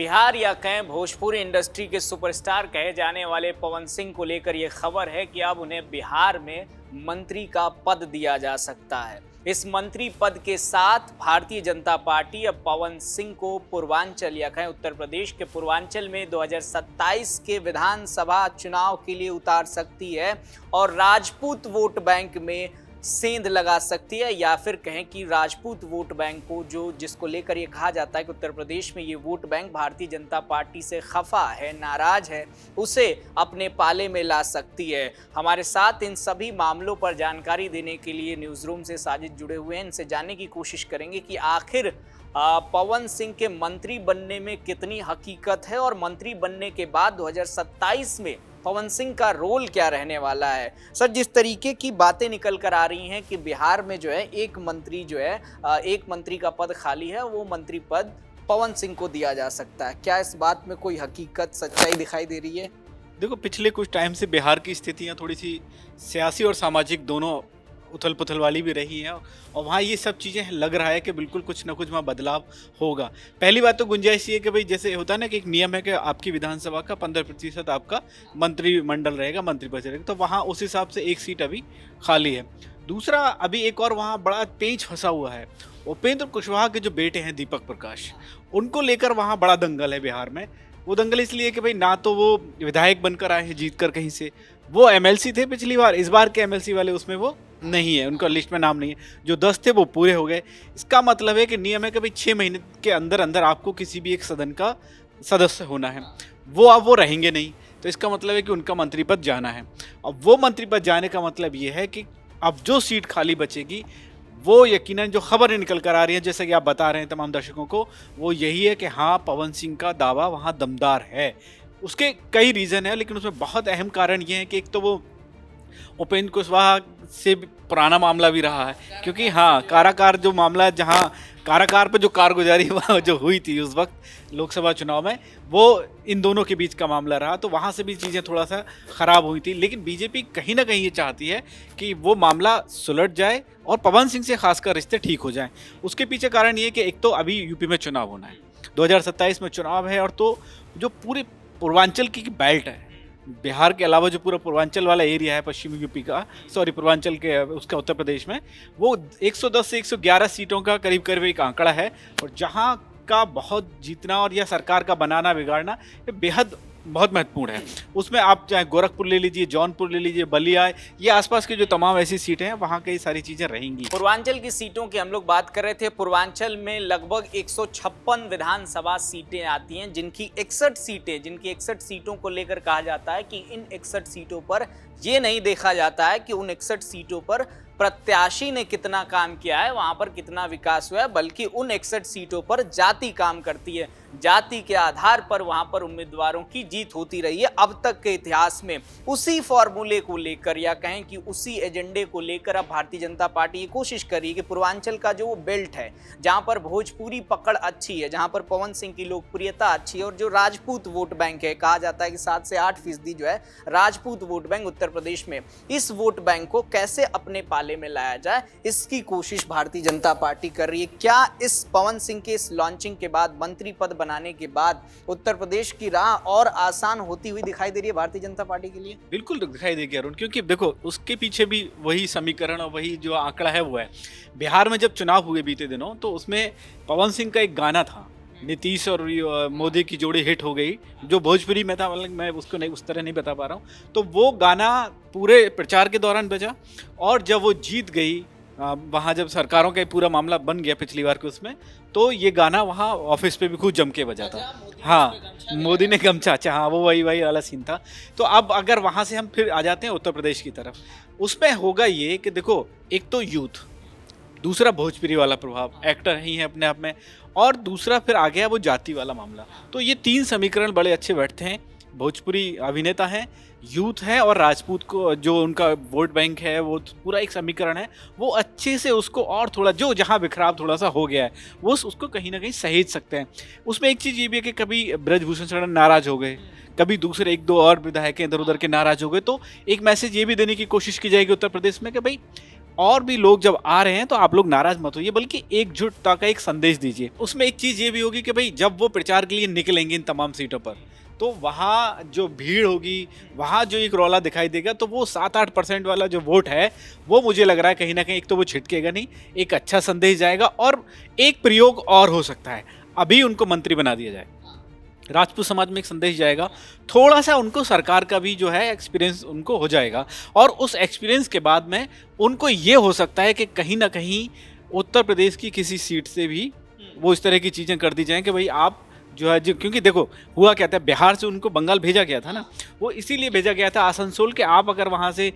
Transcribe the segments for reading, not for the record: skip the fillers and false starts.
बिहार या कहें भोजपुरी इंडस्ट्री के सुपरस्टार कहे जाने वाले पवन सिंह को लेकर यह खबर है कि अब उन्हें बिहार में मंत्री का पद दिया जा सकता है। इस मंत्री पद के साथ भारतीय जनता पार्टी अब पवन सिंह को पूर्वांचल या कहें उत्तर प्रदेश के पूर्वांचल में 2027 के विधानसभा चुनाव के लिए उतार सकती है और राजपूत वोट बैंक में सेंध लगा सकती है, या फिर कहें कि राजपूत वोट बैंक को जिसको लेकर ये कहा जाता है कि उत्तर प्रदेश में ये vote bank Bharatiya Janata party से खफा है, नाराज है, उसे अपने पाले में ला सकती है। हमारे साथ इन सभी मामलों पर जानकारी देने के लिए न्यूज़ रूम से साजिद जुड़े हुए हैं। इनसे जानने की कोशिश करेंगे कि आखिर पवन सिंह के मंत्री बनने में कितनी हकीकत है और मंत्री बनने के बाद 2027 में पवन सिंह का रोल क्या रहने वाला है। सर, जिस तरीके की बातें निकल कर आ रही हैं कि बिहार में जो है एक मंत्री का पद खाली है, वो मंत्री पद पवन सिंह को दिया जा सकता है, क्या इस बात में कोई हकीकत सच्चाई दिखाई दे रही है? देखो, पिछले कुछ टाइम से बिहार की स्थितियां थोड़ी सी सियासी और सामाजिक दोनों उथल पुथल वाली भी रही हैं और वहाँ ये सब चीज़ें लग रहा है कि बिल्कुल कुछ ना कुछ वहाँ बदलाव होगा। पहली बात तो गुंजाइश ये है कि भाई जैसे होता है ना कि एक नियम है कि आपकी विधानसभा का 15% आपका मंत्रिमंडल रहेगा, मंत्री पद रहेगा, तो वहाँ उस हिसाब से एक सीट अभी खाली है। दूसरा, अभी एक और वहाँ बड़ा पेंच फंसा हुआ है। उपेंद्र कुशवाहा के जो बेटे हैं दीपक प्रकाश, उनको लेकर वहाँ बड़ा दंगल है बिहार में। वो दंगल इसलिए कि भाई ना तो वो विधायक बनकर आए हैं जीत कर कहीं से, वो एमएलसी थे पिछली बार, इस बार के एमएलसी वाले उसमें वो नहीं है, उनका लिस्ट में नाम नहीं है। जो 10 थे वो पूरे हो गए। इसका मतलब है कि नियम है कि भाई 6 महीने के अंदर अंदर आपको किसी भी एक सदन का सदस्य होना है। वो अब वो रहेंगे नहीं, तो इसका मतलब है कि उनका मंत्री पद जाना है। अब वो मंत्री पद जाने का मतलब ये है कि अब जो सीट खाली बचेगी वो यकीनन जो खबर निकल कर आ रही है, जैसे कि आप बता रहे हैं तमाम दर्शकों को, वो यही है कि हाँ, पवन सिंह का दावा वहाँ दमदार है। उसके कई रीज़न है, लेकिन उसमें बहुत अहम कारण ये है कि एक तो वो उपेंद्र कुशवाहा से पुराना मामला भी रहा है, क्योंकि हाँ, कारागार जो मामला है, जहाँ कारागार पर जो कारगुजारी जो हुई थी उस वक्त लोकसभा चुनाव में, वो इन दोनों के बीच का मामला रहा, तो वहाँ से भी चीज़ें थोड़ा सा ख़राब हुई थी। लेकिन बीजेपी कहीं ना कहीं ये चाहती है कि वो मामला सुलझ जाए और पवन सिंह से खासकर रिश्ते ठीक हो जाएं। उसके पीछे कारण ये कि एक तो अभी यूपी में चुनाव होना है, 2027 में चुनाव है, और तो जो पूरे पूर्वांचल की बेल्ट है, बिहार के अलावा जो पूरा पूर्वांचल वाला एरिया है पश्चिमी यूपी का, पूर्वांचल के उसका उत्तर प्रदेश में, वो 110 से 111 सीटों का करीब करीब एक आंकड़ा है, और जहां का बहुत जीतना और या सरकार का बनाना बिगाड़ना ये बेहद बहुत महत्वपूर्ण है। उसमें आप चाहे गोरखपुर ले लीजिए, जौनपुर ले लीजिए, बलिया, ये आसपास की जो तमाम ऐसी सीटें हैं, वहाँ कई सारी चीज़ें रहेंगी। पूर्वांचल की सीटों की हम लोग बात कर रहे थे। पूर्वांचल में लगभग 156 विधानसभा सीटें आती हैं, जिनकी 61 सीटों को लेकर कहा जाता है कि इन 61 सीटों पर ये नहीं देखा जाता है कि उन 61 सीटों पर प्रत्याशी ने कितना काम किया है, वहां पर कितना विकास हुआ है, बल्कि उन 61 सीटों पर जाति काम करती है। जाति के आधार पर वहां पर उम्मीदवारों की जीत होती रही है अब तक के इतिहास में। उसी फॉर्मूले को लेकर या कहें कि उसी एजेंडे को लेकर अब भारतीय जनता पार्टी ये कोशिश कर रही है कि पूर्वांचल का जो वो बेल्ट है, जहां पर भोजपुरी पकड़ अच्छी है, जहां पर पवन सिंह की लोकप्रियता अच्छी है, और जो राजपूत वोट बैंक है, कहा जाता है कि 7 से 8% जो है राजपूत वोट बैंक उत्तर प्रदेश में, इस वोट बैंक को कैसे अपने पाले में लाया जाए, इसकी कोशिश भारतीय जनता पार्टी कर रही है। क्या इस पवन सिंह के इस लॉन्चिंग के बाद, मंत्री पद बनाने के बाद, उत्तर प्रदेश की राह और आसान होती हुई दिखाई दे रही है भारतीय जनता पार्टी के लिए? बिल्कुल दिखाई देगी अरुण, क्योंकि देखो उसके पीछे भी वही समीकरण और वही जो आंकड़ा है वो है। बिहार में जब चुनाव हुए बीते दिनों, तो उसमें पवन सिंह का एक गाना था, नीतीश और मोदी की जोड़ी हिट हो गई, जो भोजपुरी में था, मतलब मैं उसको नहीं उस तरह नहीं बता पा रहा हूँ, तो वो गाना पूरे प्रचार के दौरान बजा, और जब वो जीत गई, वहाँ जब सरकारों का पूरा मामला बन गया पिछली बार के उसमें, तो ये गाना वहाँ ऑफिस पे भी खूब जम के बजा था। हाँ, मोदी ने गमछा, अच्छा हाँ, वो वही वाला सीन था। तो अब अगर वहाँ से हम फिर आ जाते हैं उत्तर प्रदेश की तरफ, उसमें होगा ये कि देखो, एक तो यूथ, दूसरा भोजपुरी वाला प्रभाव, एक्टर ही है अपने आप में, और दूसरा फिर आ गया वो जाति वाला मामला। तो ये 3 समीकरण बड़े अच्छे बैठते हैं। भोजपुरी अभिनेता हैं, यूथ है, और राजपूत को जो उनका वोट बैंक है, वो पूरा एक समीकरण है। वो अच्छे से उसको और थोड़ा जो जहाँ बिखराव थोड़ा सा हो गया है, वो उसको कहीं ना कहीं सहेज सकते हैं। उसमें एक चीज़ ये भी है कि कभी ब्रजभूषण शरण नाराज हो गए, कभी दूसरे 1-2 और विधायक इधर उधर के नाराज हो गए, तो एक मैसेज ये भी देने की कोशिश की जाएगी उत्तर प्रदेश में कि भाई और भी लोग जब आ रहे हैं तो आप लोग नाराज मत होइए, बल्कि एकजुटता का एक संदेश दीजिए। उसमें एक चीज ये भी होगी कि भाई जब वो प्रचार के लिए निकलेंगे इन तमाम सीटों पर, तो वहाँ जो भीड़ होगी, वहाँ जो एक रौला दिखाई देगा, तो वो 7-8% वाला जो वोट है वो मुझे लग रहा है कहीं ना कहीं एक तो वो छिटकेगा नहीं, एक अच्छा संदेश जाएगा। और एक प्रयोग और हो सकता है, अभी उनको मंत्री बना दिया जाए, राजपूत समाज में एक संदेश जाएगा, थोड़ा सा उनको सरकार का भी जो है एक्सपीरियंस उनको हो जाएगा, और उस एक्सपीरियंस के बाद में उनको ये हो सकता है कि कहीं ना कहीं उत्तर प्रदेश की किसी सीट से भी वो इस तरह की चीज़ें कर दी जाएं कि भाई आप जो है जो, क्योंकि देखो हुआ क्या था, बिहार से उनको बंगाल भेजा गया था ना, वो इसीलिए भेजा गया था आसनसोल के, आप अगर वहाँ से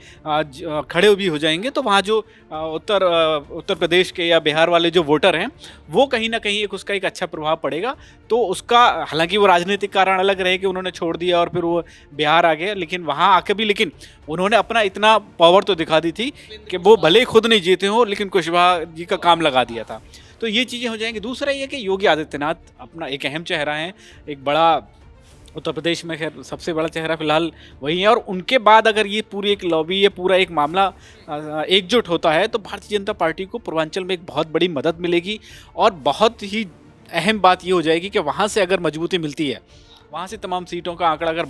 खड़े भी हो जाएंगे तो वहाँ जो उत्तर प्रदेश के या बिहार वाले जो वोटर हैं वो कहीं ना कहीं एक उसका एक अच्छा प्रभाव पड़ेगा। तो उसका हालांकि वो राजनीतिक कारण अलग रहे कि उन्होंने छोड़ दिया और फिर वो बिहार आ गया, लेकिन वहाँ आके भी लेकिन उन्होंने अपना इतना पावर तो दिखा दी थी कि वो भले ही खुद नहीं जीते हो लेकिन कुशवाहा जी का काम लगा दिया था। तो ये चीज़ें हो जाएंगी। दूसरा ये कि योगी आदित्यनाथ अपना एक अहम चेहरा है, एक बड़ा उत्तर प्रदेश में खैर सबसे बड़ा चेहरा फिलहाल वही है, और उनके बाद अगर ये पूरी एक लॉबी, ये पूरा एक मामला एकजुट होता है तो भारतीय जनता पार्टी को पूर्वांचल में एक बहुत बड़ी मदद मिलेगी। और बहुत ही अहम बात ये हो जाएगी कि वहाँ से अगर मजबूती मिलती है, वहाँ से तमाम सीटों का आंकड़ा अगर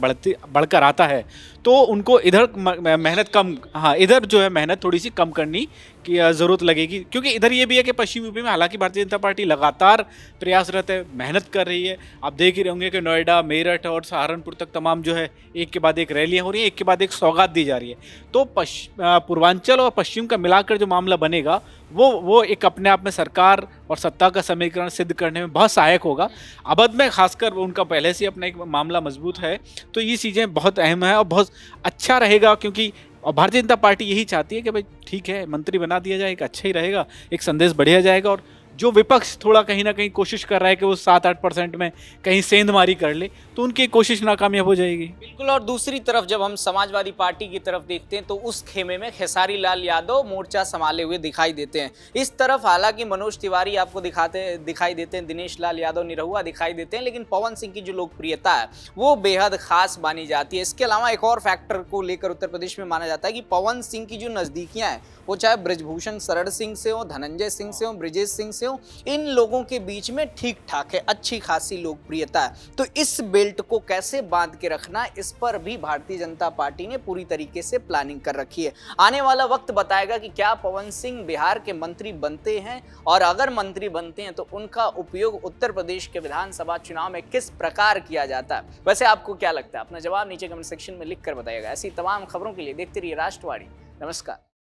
बढ़कर आता है तो उनको इधर मेहनत कम, हाँ इधर जो है मेहनत थोड़ी सी कम करनी की ज़रूरत लगेगी। क्योंकि इधर ये भी है कि पश्चिम यूपी में हालांकि भारतीय जनता पार्टी लगातार प्रयासरत है, मेहनत कर रही है। आप देख ही रहे होंगे कि नोएडा, मेरठ और सहारनपुर तक तमाम जो है एक के बाद एक रैलियाँ हो रही हैं, एक के बाद एक सौगात दी जा रही है। तो पूर्वांचल और पश्चिम का मिलाकर जो मामला बनेगा वो एक अपने आप में सरकार और सत्ता का समीकरण सिद्ध करने में बहुत सहायक होगा। अवध में खासकर उनका पहले से अपना एक मामला मजबूत है, तो ये चीज़ें बहुत अहम है और बहुत अच्छा रहेगा। क्योंकि और भारतीय जनता पार्टी यही चाहती है कि भाई ठीक है मंत्री बना दिया जाए, एक अच्छा ही रहेगा, एक संदेश बढ़िया जाएगा। और जो विपक्ष थोड़ा कहीं ना कहीं कोशिश कर रहा है कि वो 7-8% में कहीं सेंधमारी कर ले, तो उनकी कोशिश नाकामयाब हो जाएगी। बिल्कुल। और दूसरी तरफ जब हम समाजवादी पार्टी की तरफ देखते हैं तो उस खेमे में खेसारी लाल यादव मोर्चा संभाले हुए दिखाई देते हैं। इस तरफ हालांकि मनोज तिवारी आपको दिखाई देते हैं, दिनेश लाल यादव निरहुआ दिखाई देते हैं, लेकिन पवन सिंह की जो लोकप्रियता है वो बेहद खास मानी जाती है। इसके अलावा एक और फैक्टर को लेकर उत्तर प्रदेश में माना जाता है कि पवन सिंह की जो नज़दीकियाँ हैं वो चाहे ब्रजभूषण शरण सिंह से हो, धनंजय सिंह से हो, ब्रिजेश सिंह से हो, इन लोगों के बीच में ठीक ठाक है, अच्छी खासी लोकप्रियता है। तो इस बेल्ट को कैसे बांध के रखना, इस पर भी भारतीय जनता पार्टी ने पूरी तरीके से प्लानिंग कर रखी है। आने वाला वक्त बताएगा कि क्या पवन सिंह बिहार के मंत्री बनते हैं, और अगर मंत्री बनते हैं तो उनका उपयोग उत्तर प्रदेश के विधानसभा चुनाव में किस प्रकार किया जाता है। वैसे आपको क्या लगता है? अपना जवाब नीचे कमेंट सेक्शन में लिख कर बताइएगा। ऐसी तमाम खबरों के लिए देखते रहिए राष्ट्रवाणी। नमस्कार।